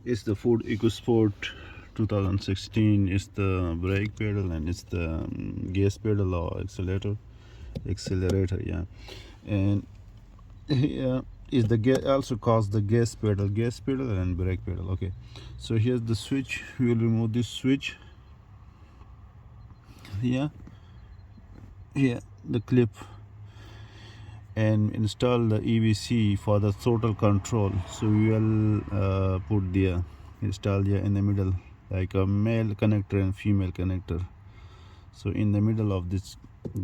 It's the Ford Ecosport 2016. It's the brake pedal and it's the gas pedal or accelerator, yeah. And here is the gas, also calls the gas pedal and brake pedal. Okay, so here's the switch. We will remove this switch here, the clip, and install the EVC for the throttle control. So we will put the install here in the middle, like a male connector and female connector. So in the middle of this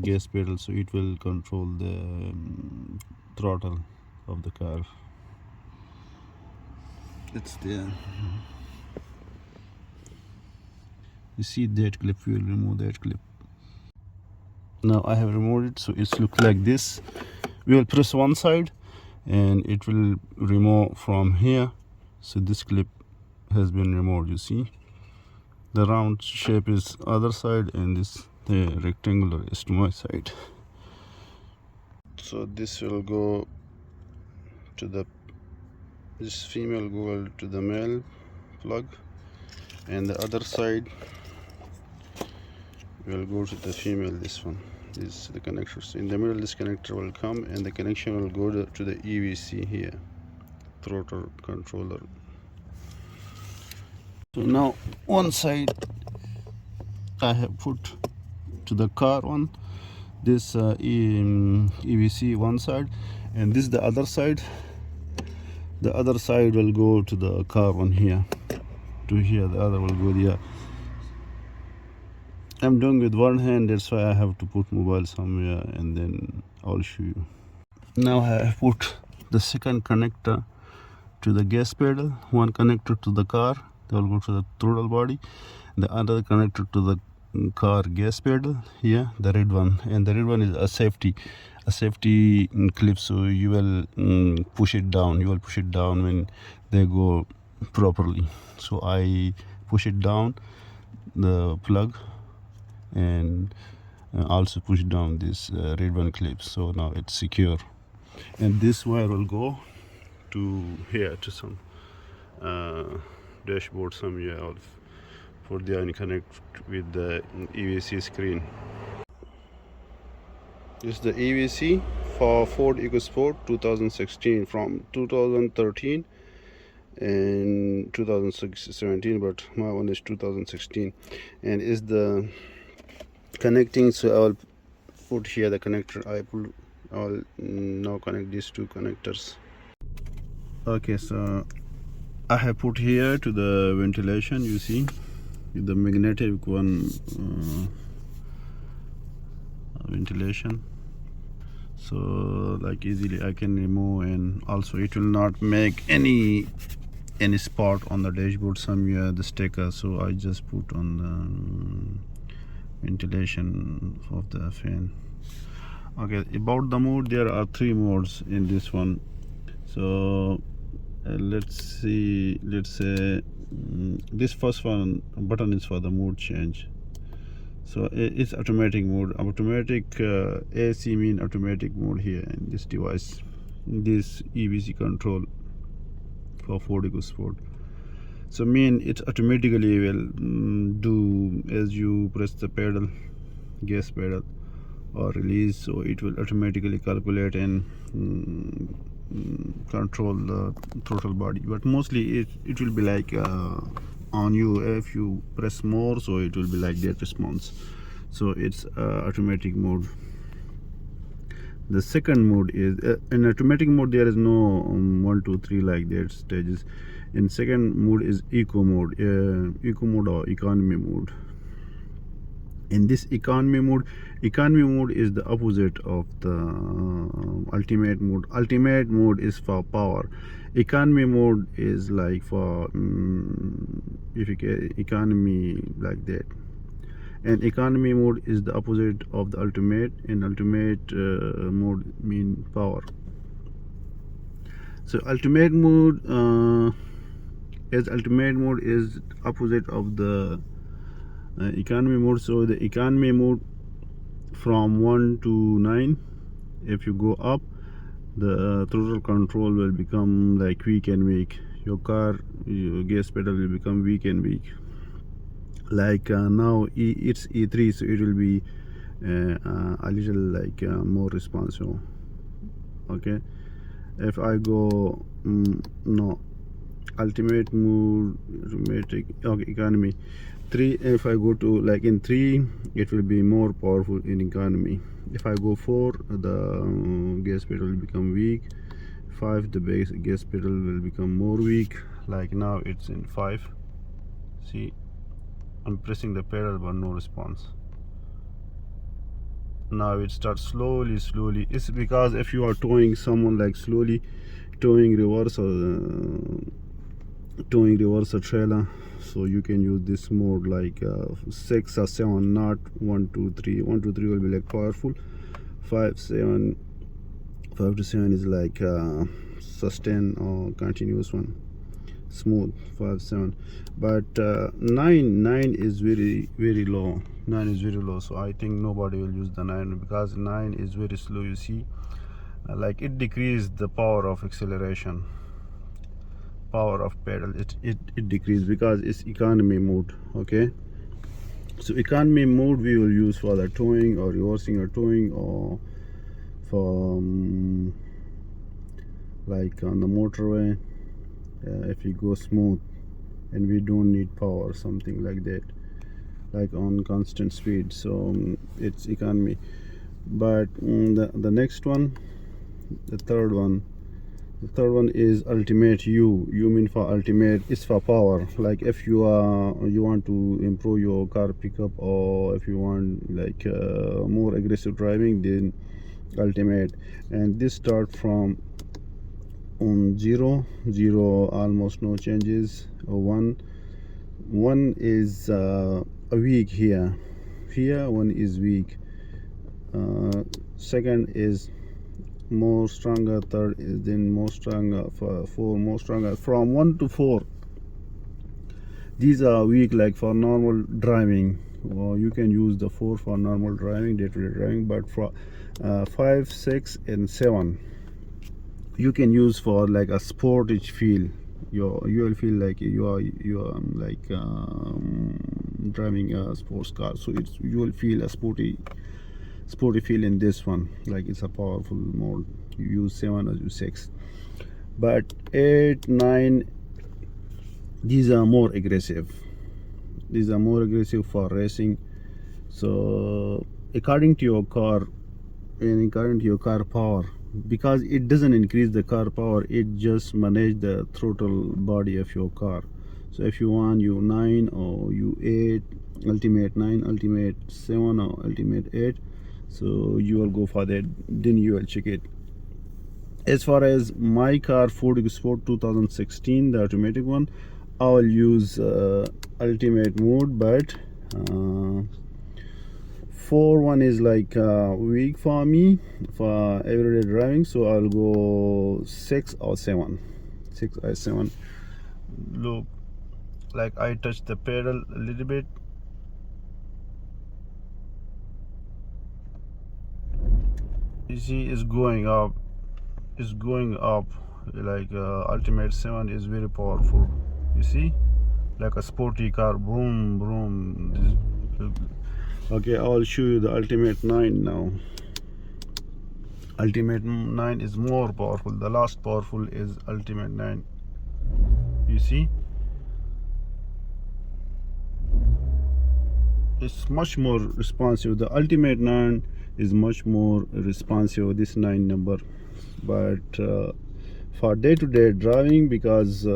gas pedal, so it will control the throttle of the car. It's there. You see that clip, we will remove that clip. Now I have removed it, so it's look like this. We will press one side and it will remove from here. So this clip has been removed. You see the round shape is other side and the rectangular is to my side. So this will go to this female go to the male plug, and the other side will go to the female. This one is the connectors. In the middle, this connector will come and the connection will go to the EVC here, throttle controller. So now one side I have put to the car one, this EVC one side, and this the other side. The other side will go to the car one here, to here. The other will go there. I'm doing with one hand, that's why I have to put mobile somewhere, and then I'll show you. Now I have put the second connector to the gas pedal, one connector to the car, that will go to the throttle body, the other connector to the car gas pedal here, the red one, and the red one is a safety clip, so you will push it down. You will push it down when they go properly. So I push it down the plug and also push down this red one clip, so now it's secure. And this wire will go to here, to some dashboard somewhere, for the connect with the EVC screen. This is the EVC for Ford Ecosport 2016, from 2013 and 2017, but my one is 2016, and is the connecting. So I'll put here the connector. I'll now connect these two connectors. Okay, so I have put here to the ventilation, you see the magnetic one, ventilation, so like easily I can remove, and also it will not make any spot on the dashboard somewhere, the sticker. So I just put on the ventilation of the fan. Okay, about the mode, there are 3 modes in this one. So let's say this first one button is for the mode change. So it's automatic mode. Automatic AC mean automatic mode here in this device, this EVC control for Ford Ecosport. So mean it automatically will do as you press the pedal, gas pedal or release, so it will automatically calculate and control the throttle body. But mostly it will be like on you, if you press more, so it will be like that response. So it's automatic mode. The second mode is in automatic mode, there is no 1 2 3 like that stages. In second mode is eco mode or economy mode. In this economy mode is the opposite of the ultimate mode. Ultimate mode is for power. Economy mode is like for if you get economy, like that. And economy mode is the opposite of the ultimate, and ultimate mode mean power. So ultimate mode is opposite of the economy mode. So the economy mode from 1 to 9, if you go up, the throttle control will become like quick and weak. your car, your gas pedal will become weak and weak. Like now it's E3, so it will be a little like more responsive. Okay, if I go no ultimate mode, automatic, okay, economy 3, if I go to like in 3 it will be more powerful in economy. If I go 4, the gas pedal will become weak. 5, the base gas pedal will become more weak. Like now it's in 5. See, I'm pressing the pedal but no response. Now it starts slowly. It's because if you are towing someone, like slowly towing reverse a trailer, so you can use this mode like 6 or 7, not 1 2 3. 1 2 3 will be like powerful. 5 7, 5 to 7 is like sustain or continuous one, smooth. 5 7, but 9 is very low. 9 is very low, so I think nobody will use the 9 because 9 is very slow. You see, like it decreased the power of acceleration, power of pedal. It decreased because it's economy mode. Okay, so economy mode we will use for the towing or reversing or towing, or for like on the motorway, if we go smooth and we don't need power, something like that, like on constant speed. So it's economy. But the next one, the third one is ultimate. You mean for ultimate, it's for power. Like if you want to improve your car pickup, or if you want like more aggressive driving, then ultimate. And this start from 0, almost no changes. 1 is weak here. 1 is weak. Second is more stronger. Third is then more stronger. 4 more stronger. From 1 to 4, these are weak, like for normal driving. Or you can use the 4 for normal driving, day-to-day driving. But for 5 6 and 7, you can use for like a sportage feel. You will feel like you are like driving a sports car. So you will feel a sporty feel in this one. Like it's a powerful mode. You use 7 or use 6. But 8 9, these are more aggressive. For racing. So according to your car and according to your car power, because it doesn't increase the car power, it just manage the throttle body of your car. So if you want you 9 or you 8, ultimate 9, ultimate 7 or ultimate 8, so you will go for that, then you will check it. As far as my car, Ford EcoSport 2016, the automatic one, I will use ultimate mode. But 4 is like weak for me for everyday driving, so I'll go 6 or 7. 6 or 7. Look, like I touch the pedal a little bit. You see, it's going up. Like ultimate 7 is very powerful. You see, like a sporty car. Boom. Okay, I'll show you the ultimate 9 now. Ultimate 9 is more powerful. The last powerful is ultimate 9. You see, it's much more responsive. The ultimate 9 is much more responsive, this 9 number. But for day-to-day driving, because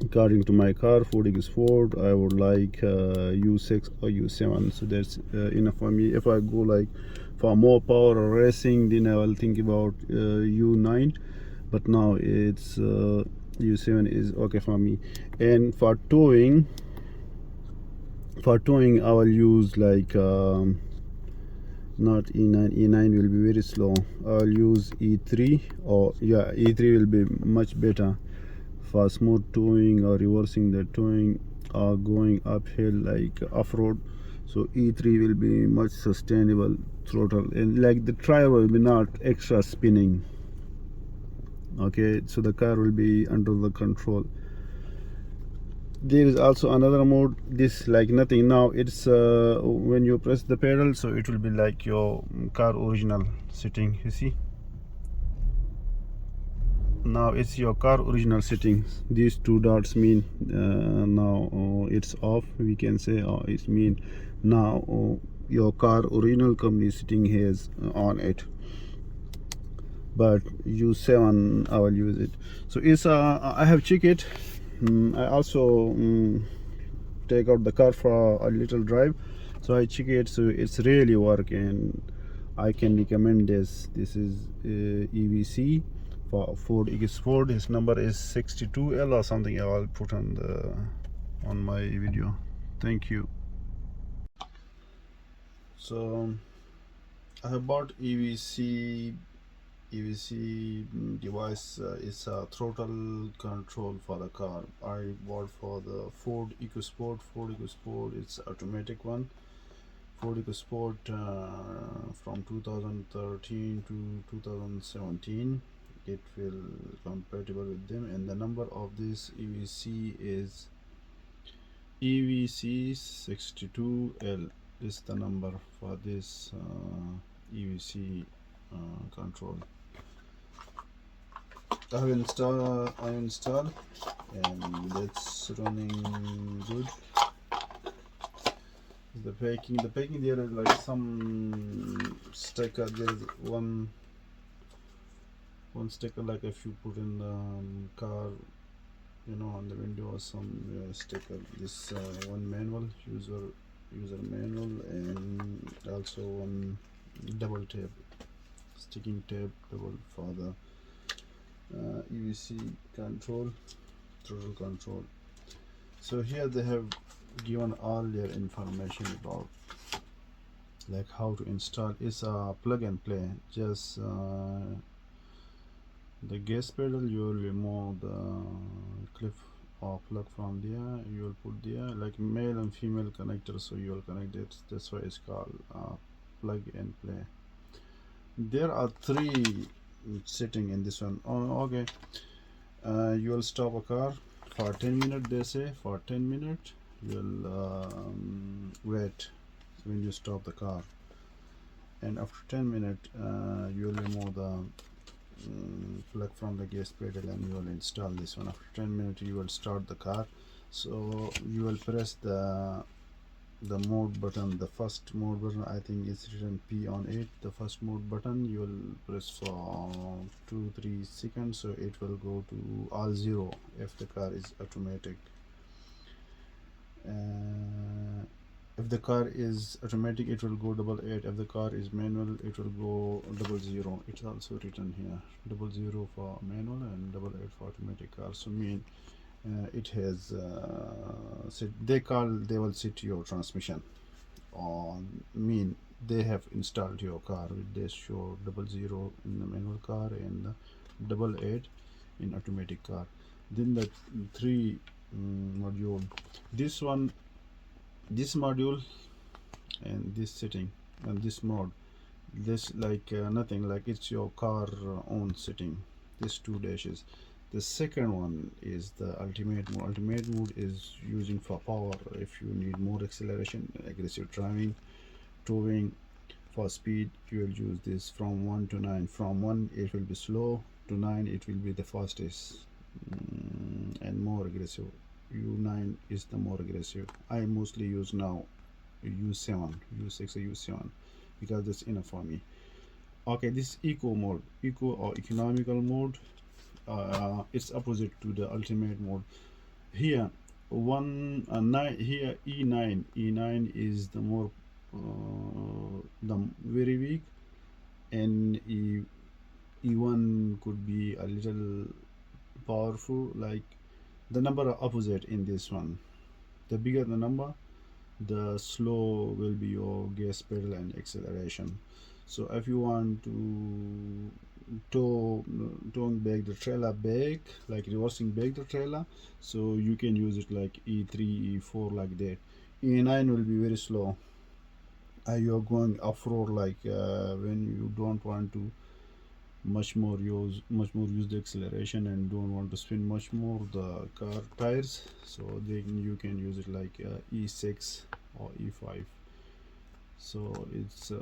according to my car, Ford Ecosport, I would like U6 or U7. So that's enough for me. If I go like for more power or racing, then I will think about U9. But now it's U7 is okay for me. And for towing, I will use like not E9. E9 will be very slow. I'll use E3, or yeah, E3 will be much better for smooth towing or reversing the towing or going uphill like off-road. So E3 will be much sustainable throttle, and like the tire will be not extra spinning. Okay, so the car will be under the control. There is also another mode, this like nothing. Now it's when you press the pedal, so it will be like your car original setting, you see. Now it's your car original settings. These two dots mean now it's off, we can say, or it mean now your car original company setting has on it, but use 7 I will use it. So it's I have checked it. I also take out the car for a little drive, so I check it, so it's really work, and I can recommend this. This is EVC for Ford Ecosport. His number is 62L or something. I'll put on my video. Thank you. So I have bought EVC device. Is a throttle control for the car. I bought for the Ford EcoSport. It's automatic one. Ford EcoSport from 2013 to 2017. It will compatible with them, and the number of this EVC is EVC602L is the number for this EVC control. I have installed, and it's running good. The packing there is like some sticker. There is one sticker, like if you put in the car, you know, on the window, or some sticker. This one manual, user manual, and also one double tape, sticking tape double for the EVC control, throttle control. So here they have given all their information about like how to install. It's a plug and play. Just the gas pedal, you will remove the clip or plug from there, you will put there like male and female connector, so you will connect it. That's why it's called plug and play. There are 3 sitting in this one. Oh, okay. You will stop a car for 10 minutes, they say. For 10 minutes you will wait when you stop the car, and after 10 minutes you will remove the plug from the gas pedal, and you will install this one. After 10 minutes you will start the car. So you will press the mode button, the first mode button. I think it's written P on it. The first mode button you will press for 2-3 seconds, so it will go to all 0 if the car is automatic. If the car is automatic, it will go 88. If the car is manual, it will go 00. It's also written here 00 for manual and 88 for automatic car. So mean it has they will set your transmission on, mean they have installed your car with this show 00 in the manual car and 88 in automatic car. Then the 3 module, this module and this setting and this mode, this like nothing, like it's your car own setting, these 2 dashes. The second one is the ultimate mode. Ultimate mode is using for power. If you need more acceleration, aggressive driving, towing, for speed, you will use this from 1 to 9. From 1 it will be slow, to 9 it will be the fastest and more aggressive. U9 is the more aggressive. I mostly use now U7, U6 or U7 because that's enough for me. Okay, this eco mode, eco or economical mode, it's opposite to the ultimate mode. Here here E9 is the more the very weak, and E1 could be a little powerful. Like the number are opposite in this one. The bigger the number, the slow will be your gas pedal and acceleration. So if you want to towing back the trailer back, like reversing back the trailer, so you can use it like E3, E4 like that. E9 will be very slow. You're going off-road, like when you don't want to much more use the acceleration and don't want to spin much more the car tires, so then you can use it like E6 or E5. So it's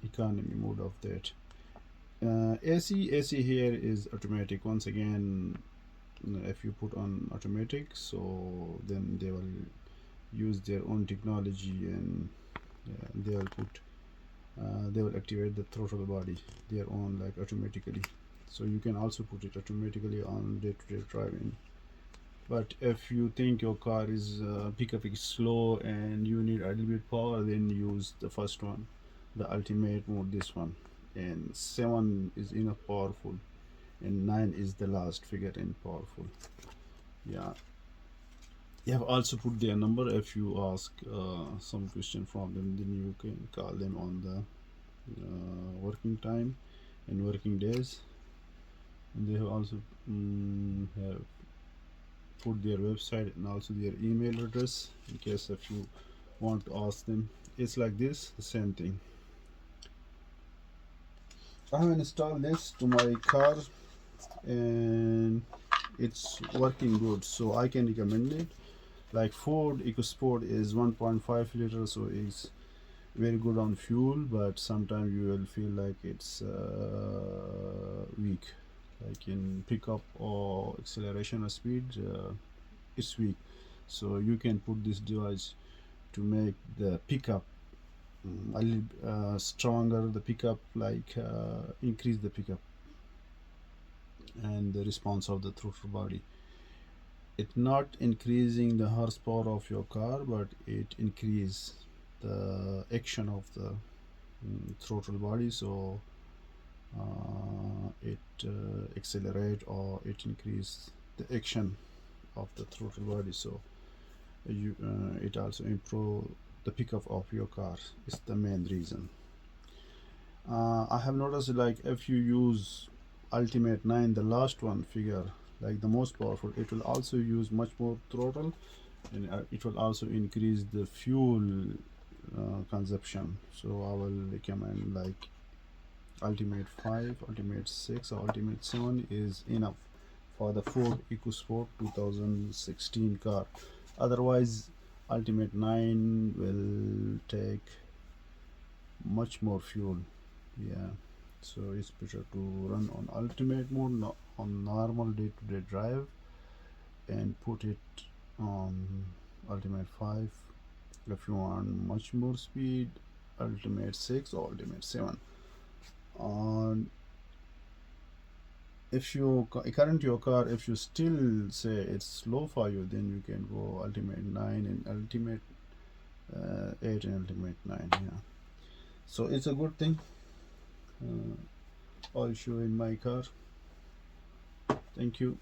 economy mode of that. AC here is automatic. Once again, if you put on automatic, so then they will use their own technology, and they will activate the throttle body their own, like automatically. So you can also put it automatically on day-to-day driving. But if you think your car is pickup is slow and you need a little bit power, then use the first one, the ultimate mode, this one. And 7 is enough powerful, and 9 is the last figure in powerful. Yeah, you have also put their number. If you ask some question from them, then you can call them on the working time and working days. And they have also have put their website and also their email address in case if you want to ask them. It's like this, the same thing. I have installed this to my car and it's working good, so I can recommend it. Like Ford EcoSport is 1.5 liter, so it's very good on fuel, but sometimes you will feel like it's weak, like in pickup or acceleration or speed, it's weak. So you can put this device to make the pickup a little stronger, the pickup, like increase the pickup and the response of the throttle body. It not increasing the horsepower of your car, but it increase the action of the throttle body, so it accelerate or it increase the action of the throttle body, so you it also improve the pickup of your car. Is the main reason. I have noticed, like if you use Ultimate 9, the last one figure, like the most powerful, it will also use much more throttle, and it will also increase the fuel consumption. So I will recommend like Ultimate 5, Ultimate 6 or Ultimate 7 is enough for the Ford EcoSport 2016 car. Otherwise Ultimate 9 will take much more fuel. Yeah, so it's better to run on ultimate mode, not on normal day-to-day drive, and put it on Ultimate 5. If you want much more speed, Ultimate 6 or Ultimate 7. And if you current your car, if you still say it's slow for you, then you can go Ultimate 9 and Ultimate 8 and Ultimate 9. Yeah, so it's a good thing. I'll show in my car. Thank you.